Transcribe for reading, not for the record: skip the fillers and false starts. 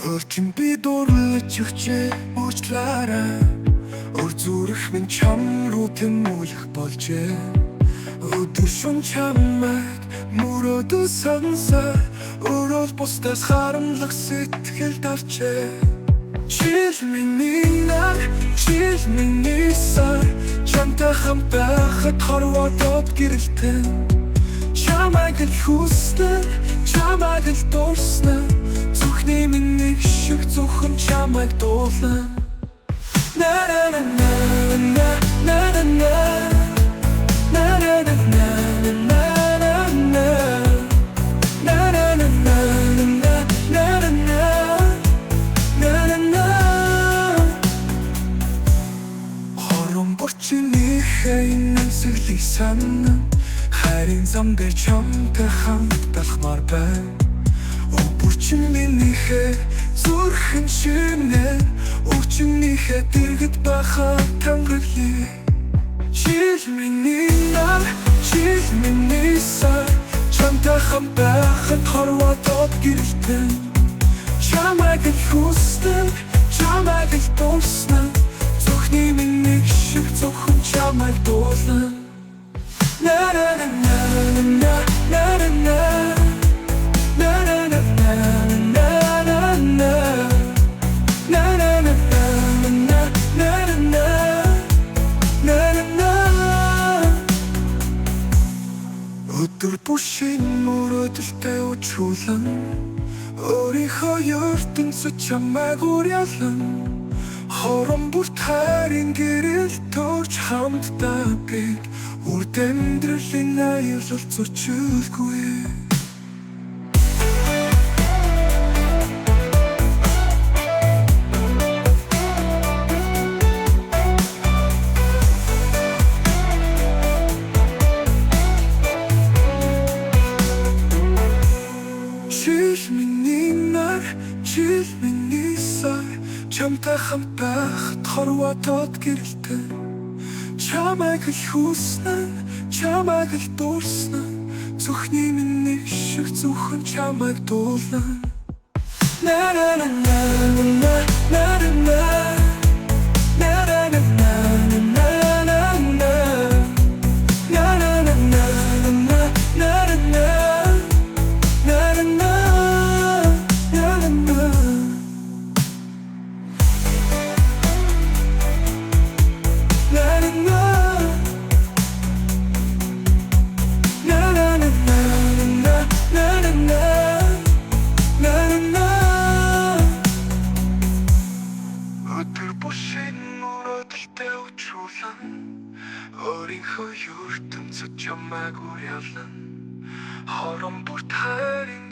Өрчин би дурлаж өгчээ уучлаарай. Өр зүрх минь чам руу тэмүүлэх болжээ. Өдөр шөн чамайг мөрөөдөө сонсоо. Өрөөл бусдаас харамлах сэтгэл давчээ. Чил миний нар, чил миний сар. Чамтай хамт байхад хорвоодод гэрэлтэн. Чамайг л хүснэ, чамайг л дурснэ. Зүрхний минь нэг шиг зөвхөн чамайг дуулна. На на на на на на на на на на на на на на. Хорон борчинийхээ нэсгэлийг санна. Хайрын зам дээр чамтай хамт талхмаар байна. Өбөрчин минийхээ зүрхэн шинэ. Өчнийхээ дэргэд байхад тангаглая. Чил миний нар, чил миний сар. Чамтай хамт байхад хорвоодод гэрэлтэн. Чамайг л хүснэ, чамайг л дурснэ. Зүрхний минь нэг шиг зөвхөн чамайг дуулна. На на на на на на на на на на на на на на. Өдөр бүшийн мөрөөдөлтэй өчүүлэн өөрийнхөө ертөнцөд чамайг уриалан. Хорон бүрт хайрын гэрэл төрж хамтдаа бид үрд амьдралын аюулт зөрчилгүй. Чил миний нар, чил миний сар. Чамтай хамт байхад хорвоодод гэрэлтэн. Чамайг л хүснэ, чамайг л дурснэ. Зүрхний минь нэг шиг зөвхөн чамайг дуулна. На на на на на на на на на на өөрийнхөө ертөнцөд чамайг уриална. Хорон бүрт хайрын